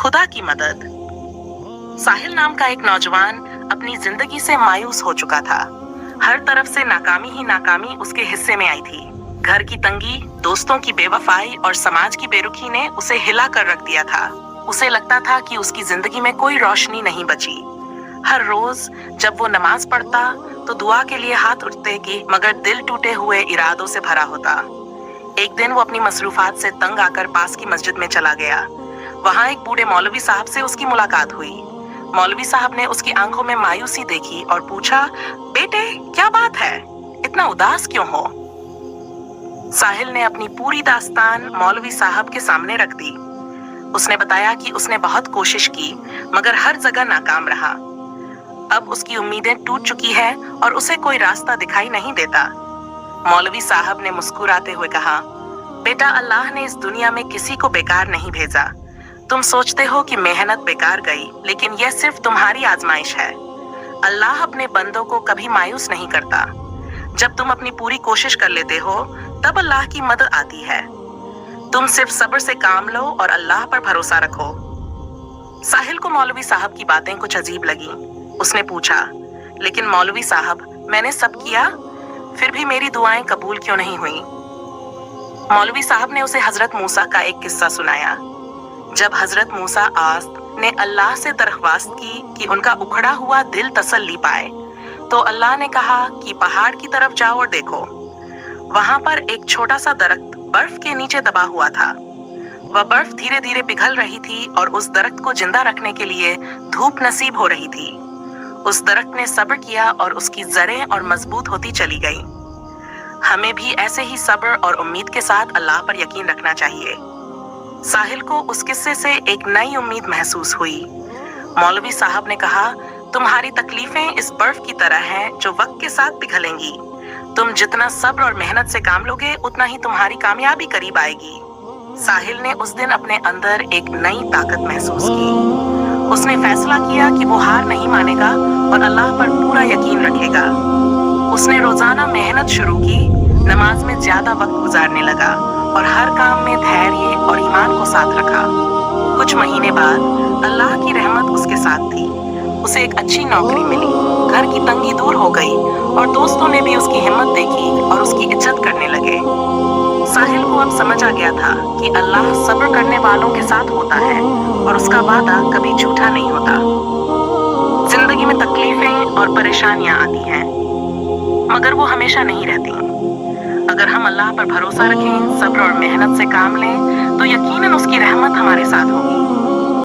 खुदा की मदद। साहिल नाम का एक नौजवान अपनी जिंदगी से मायूस हो चुका था। हर तरफ से नाकामी ही नाकामी उसके हिस्से में आई थी। घर की तंगी, दोस्तों की बेवफाई और समाज की बेरुखी ने उसे हिला कर रख दिया था। उसे लगता था कि उसकी जिंदगी में कोई रोशनी नहीं बची। हर रोज जब वो नमाज पढ़ता तो दुआ के लिए हाथ उठते कि मगर दिल टूटे हुए इरादों से भरा होता। एक दिन वो अपनी मसरूफात से तंग आकर पास की मस्जिद में चला गया। वहां एक बूढ़े मौलवी साहब से उसकी मुलाकात हुई। मौलवी साहब ने उसकी आंखों में मायूसी देखी और पूछा, बेटे क्या बात है, इतना उदास क्यों हो? साहिल ने अपनी पूरी दास्तान मौलवी साहब के सामने रख दी। उसने बताया कि उसने बहुत कोशिश की मगर हर जगह नाकाम रहा। अब उसकी उम्मीदें टूट चुकी है और उसे कोई रास्ता दिखाई नहीं देता। मौलवी साहब ने मुस्कुराते हुए कहा, बेटा अल्लाह ने इस दुनिया में किसी को बेकार नहीं भेजा। तुम सोचते हो कि मेहनत बेकार गई, लेकिन यह सिर्फ तुम्हारी आजमाइश है। अल्लाह अपने बंदों को कभी मायूस नहीं करता। जब तुम अपनी पूरी कोशिश कर लेते हो तब अल्लाह की मदद आती है। तुम सिर्फ सब्र से काम लो और अल्लाह पर भरोसा रखो। साहिल को मौलवी साहब की बातें कुछ अजीब लगी। उसने पूछा, लेकिन मौलवी साहब मैंने सब किया, फिर भी मेरी दुआएं कबूल क्यों नहीं हुई? मौलवी साहब ने उसे हजरत मूसा का एक किस्सा सुनाया। जब हजरत मूसा आस्त ने अल्लाह से दरख्वास्त की कि उनका उखड़ा हुआ दिल तसल्ली पाए, तो अल्लाह ने कहा कि पहाड़ की तरफ जाओ और देखो। वहां पर एक छोटा सा दरख्त बर्फ के नीचे दबा हुआ था। वह बर्फ धीरे धीरे पिघल रही थी और उस दरख्त को जिंदा रखने के लिए धूप नसीब हो रही थी। उस दरख्त ने सब्र किया और उसकी जड़ें और मजबूत होती चली गई। हमें भी ऐसे ही सब्र और उम्मीद के साथ अल्लाह पर यकीन रखना चाहिए। साहिल को उस किस्से से एक नई उम्मीद महसूस हुई। मौलवी साहब ने कहा, तुम्हारी तकलीफें इस बर्फ की तरह हैं जो वक्त के साथ पिघलेंगी। तुम जितना सब्र और मेहनत से काम लोगे उतना ही तुम्हारी कामयाबी करीब आएगी। साहिल ने उस दिन अपने अंदर एक नई ताकत महसूस की। उसने फैसला किया कि वो हार नहीं मानेगा और अल्लाह पर पूरा यकीन रखेगा। उसने रोजाना मेहनत शुरू की, नमाज में ज्यादा वक्त गुजारने लगा और हर काम में धैर्य और ईमान को साथ रखा। कुछ महीने बाद अल्लाह की रहमत उसके साथ थी। उसे एक अच्छी नौकरी मिली, घर की तंगी दूर हो गई और दोस्तों ने भी उसकी हिम्मत देखी और उसकी इज्जत करने लगे। साहिल को अब समझ आ गया था कि अल्लाह सब्र करने वालों के साथ होता है और उसका वादा कभी झूठा नहीं होता। जिंदगी में तकलीफें और परेशानियां आती हैं, मगर वो हमेशा नहीं रहती। अगर हम अल्लाह पर भरोसा रखें, सब्र और मेहनत से काम लें, तो यकीनन उसकी रहमत हमारे साथ होगी।